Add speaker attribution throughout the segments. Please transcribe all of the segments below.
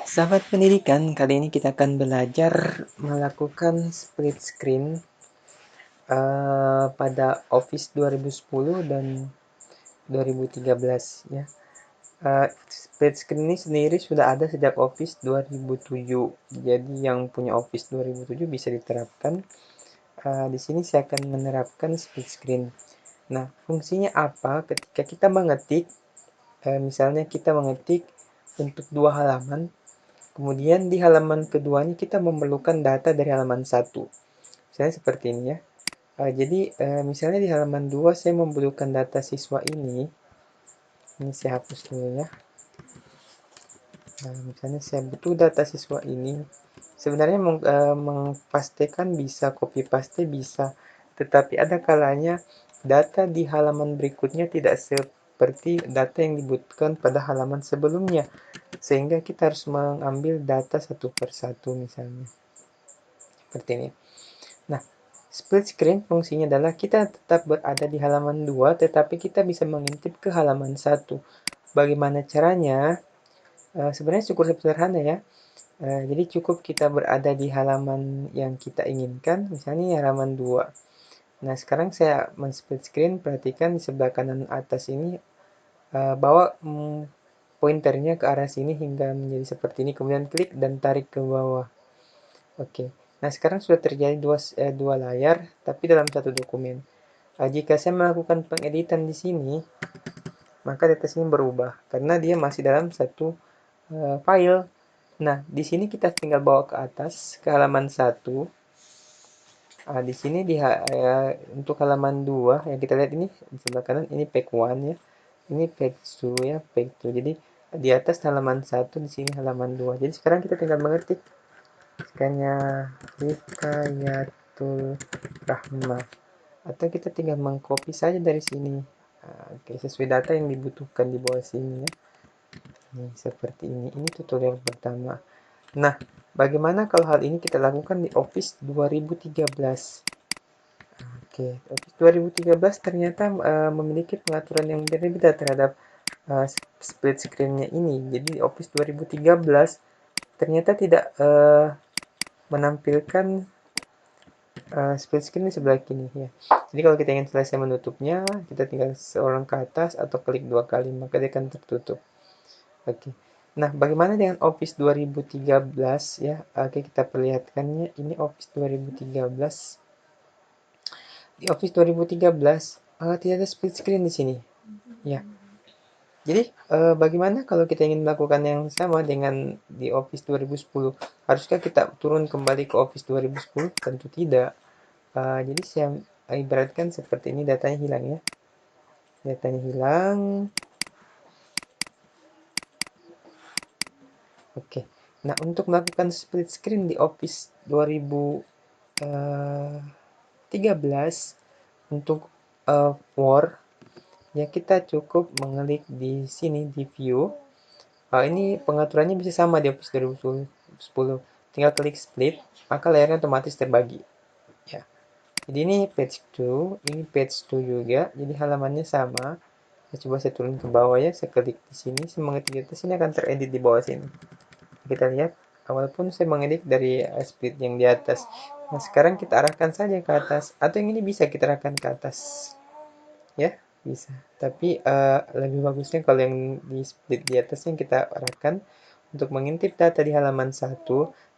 Speaker 1: Sahabat pendidikan, kali ini kita akan belajar melakukan split screen pada Office 2010 dan 2013 ya. Split screen ini sendiri sudah ada sejak Office 2007. Jadi yang punya Office 2007 bisa diterapkan. Di sini saya akan menerapkan split screen. Nah, fungsinya apa? Ketika kita mengetik, misalnya kita mengetik untuk dua halaman. Kemudian di halaman keduanya kita memerlukan data dari halaman 1. Misalnya seperti ini ya. Jadi misalnya di halaman 2 saya memerlukan data siswa ini. Ini saya hapus dulu ya. Misalnya saya butuh data siswa ini. Sebenarnya mengpastikan bisa, copy paste bisa. Tetapi ada kalanya data di halaman berikutnya tidak seperti data yang dibutuhkan pada halaman sebelumnya. Sehingga kita harus mengambil data satu per satu misalnya. Seperti ini. Nah, split screen fungsinya adalah kita tetap berada di halaman 2, tetapi kita bisa mengintip ke halaman 1. Bagaimana caranya? Sebenarnya cukup sederhana ya. Jadi cukup kita berada di halaman yang kita inginkan, misalnya halaman 2. Nah, sekarang saya men-split screen, perhatikan di sebelah kanan atas ini, bawa pointernya ke arah sini hingga menjadi seperti ini, kemudian klik dan tarik ke bawah. Oke. Nah, sekarang sudah terjadi dua layar, tapi dalam satu dokumen. Jika saya melakukan pengeditan di sini, maka data sini berubah karena dia masih dalam satu file. Nah, di sini kita tinggal bawa ke atas ke halaman 1. Di sini untuk halaman 2 yang kita lihat ini di sebelah kanan ini page 1 ya. Ini page 2 ya, page 2. Jadi di atas halaman 1, di sini halaman 2. Jadi sekarang kita tinggal mengetik skanya Hikayatul Rahmah, atau kita tinggal mengcopy saja dari sini. Oke, sesuai data yang dibutuhkan di bawah sini ya. Seperti ini tutorial pertama. Nah, bagaimana kalau hal ini kita lakukan di Office 2013? Oke, Office 2013 ternyata memiliki pengaturan yang berbeda terhadap split screen-nya ini. Jadi di Office 2013 ternyata tidak menampilkan split screen di sebelah kiri ya. Jadi kalau kita ingin selesai menutupnya, kita tinggal scroll ke atas atau klik 2 kali, maka dia akan tertutup. Oke. Nah, bagaimana dengan Office 2013 ya? Oke, kita perlihatkannya. Ini Office 2013. Di Office 2013 tidak ada split screen di sini. Ya. Jadi, bagaimana kalau kita ingin melakukan yang sama dengan di Office 2010? Haruskah kita turun kembali ke Office 2010? Tentu tidak. Jadi saya ibaratkan seperti ini, datanya hilang ya. Datanya hilang. Oke. Nah, untuk melakukan split screen di Office 2013 untuk Word, ya kita cukup mengklik di sini di View. Ini pengaturannya bisa sama di Office 2010. Tinggal klik split, maka layarnya otomatis terbagi. Ya. Jadi ini page 2, ini page 2 juga. Jadi halamannya sama. Coba saya turun ke bawah ya, saya klik di sini, saya mengetik di atas, ini akan teredit di bawah sini. Kita lihat, walaupun saya mengedit dari split yang di atas. Nah, sekarang kita arahkan saja ke atas, atau yang ini bisa kita arahkan ke atas. Ya, bisa. Tapi lebih bagusnya kalau yang di split di atas yang kita arahkan untuk mengintip data di halaman 1,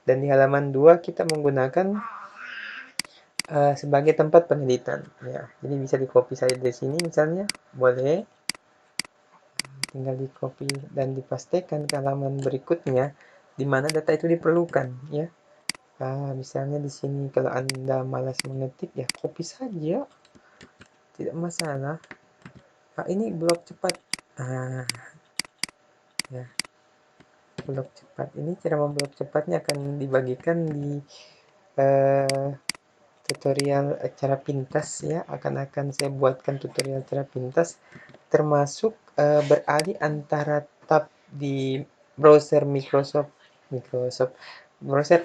Speaker 1: dan di halaman 2 kita menggunakan sebagai tempat pengeditan. Ya, jadi bisa di copy saja dari sini misalnya, boleh. Tinggal di copy dan dipastikan ke halaman berikutnya di mana data itu diperlukan ya. Misalnya di sini kalau Anda malas mengetik ya copy saja, tidak masalah. Ini blok cepat. Ya, blok cepat ini, cara memblok cepatnya akan dibagikan di tutorial cara pintas ya. Akan saya buatkan tutorial cara pintas, termasuk beralih antara tab di browser Microsoft browser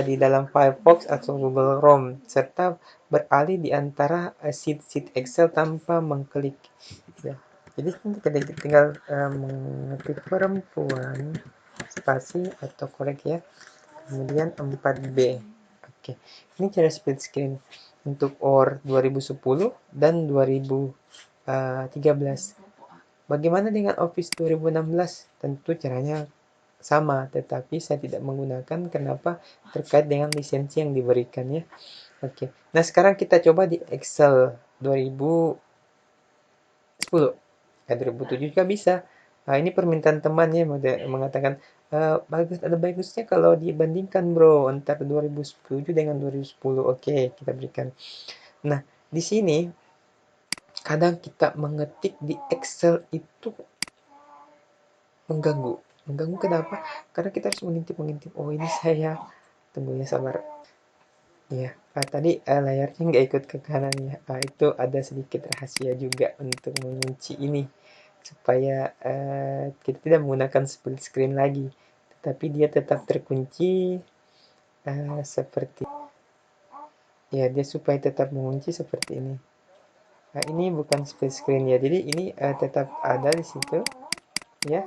Speaker 1: di dalam Firefox atau Google Chrome, serta beralih di antara sheet Excel tanpa mengklik ya. Jadi tinggal mengetik perempuan spasi atau korek ya. Kemudian 4B. Oke, ini cara split screen untuk OR 2010 dan 2013. Bagaimana dengan Office 2016? Tentu caranya sama, tetapi saya tidak menggunakan. Kenapa? Terkait dengan lisensi yang diberikan ya. Oke, nah sekarang kita coba di Excel 2010. 2007 juga bisa. Nah, ini permintaan temannya mengatakan, ada bagusnya kalau dibandingkan bro antara 2007 dengan 2010. Oke, kita berikan. Nah, di sini kadang kita mengetik di Excel itu mengganggu. Mengganggu kenapa? Karena kita harus mengintip. Oh, ini saya. Tunggu ya, sabar. Ya, tadi layarnya nggak ikut ke kanan ya. Itu ada sedikit rahasia juga untuk mengunci ini. Supaya kita tidak menggunakan split screen lagi. Tetapi dia tetap terkunci seperti. Ya, dia supaya tetap mengunci seperti ini. Nah, ini bukan split screen ya. Jadi ini tetap ada di situ. Ya,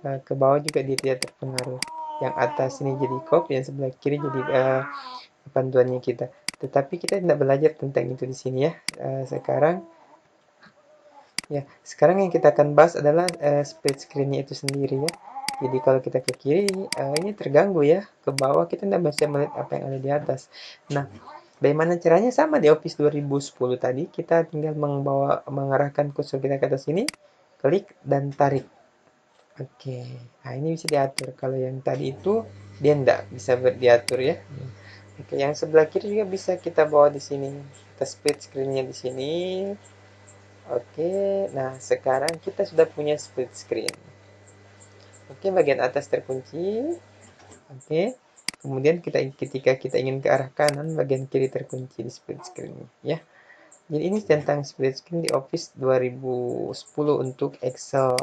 Speaker 1: ke bawah juga dia tidak terpengaruh. Yang atas ini jadi cop, yang sebelah kiri jadi panduannya kita. Tetapi kita tidak belajar tentang itu di sini ya. Sekarang yang kita akan bahas adalah split screen-nya itu sendiri ya. Jadi kalau kita ke kiri, ini terganggu ya. Ke bawah kita tidak bisa melihat apa yang ada di atas. Nah, bagaimana caranya? Sama di Office 2010 tadi, kita tinggal mengarahkan kursor kita ke atas sini, klik dan tarik. Oke, nah ini bisa diatur. Kalau yang tadi itu dia tidak bisa diatur ya. Oke, yang sebelah kiri juga bisa kita bawa di sini. Kita split screen-nya di sini. Oke, nah sekarang kita sudah punya split screen. Oke, bagian atas terkunci. Oke, kemudian ketika kita ingin ke arah kanan, bagian kiri terkunci di split screen ya. Jadi ini tentang split screen di Office 2010 untuk Excel.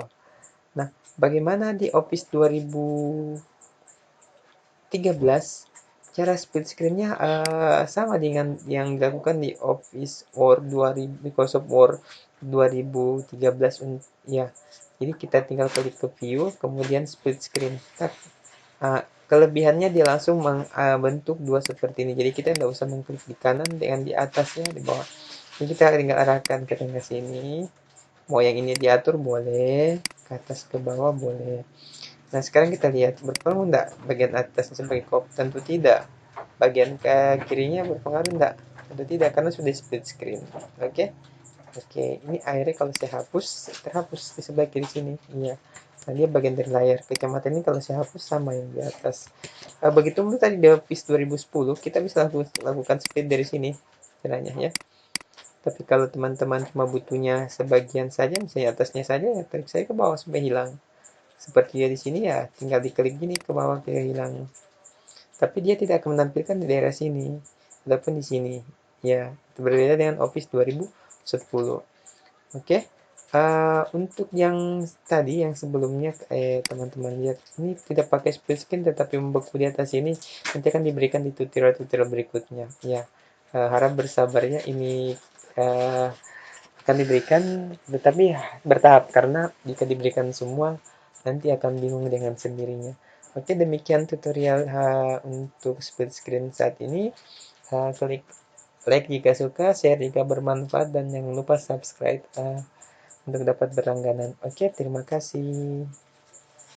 Speaker 1: Nah, bagaimana di Office 2013? Cara split screen-nya sama dengan yang dilakukan di Office or 2000, Microsoft Word 2013 ya. Jadi kita tinggal klik ke view, kemudian split screen. Kelebihannya dia langsung membentuk dua seperti ini. Jadi kita tidak usah mengklik di kanan dengan di atasnya di bawah. Jadi kita tinggal arahkan ke tengah sini. Mau yang ini diatur boleh, ke atas ke bawah boleh. Nah, sekarang kita lihat berpengaruh enggak bagian atasnya sebagai copy? Tentu tidak. Bagian ke kirinya berpengaruh enggak? Tentu tidak, karena sudah split screen. Oke? Oke, ini akhirnya kalau saya hapus, terhapus di sebelah kiri sini. Iya. Nah, dia bagian dari layar. Kacamata ini kalau saya hapus sama yang di atas. Begitu dulu tadi di Office 2010, kita bisa lakukan split dari sini. Caranya ya. Tapi kalau teman-teman cuma butuhnya sebagian saja, misalnya atasnya saja, ya klik saya ke bawah sampai hilang. Seperti dia di sini ya, tinggal diklik gini ke bawah ke hilang. Tapi dia tidak akan menampilkan di daerah sini, ataupun di sini. Ya, itu berbeda dengan Office 2010. Oke, untuk yang tadi, yang sebelumnya, teman-teman lihat, ini tidak pakai split screen tetapi membeku di atas ini, nanti akan diberikan di tutorial-tutorial berikutnya. Ya, harap bersabar ya, ini akan diberikan, tetapi bertahap, karena jika diberikan semua, nanti akan bingung dengan sendirinya. Oke, demikian tutorial untuk split screen saat ini. Klik like jika suka, share jika bermanfaat, dan jangan lupa subscribe untuk dapat berlangganan. Oke, terima kasih.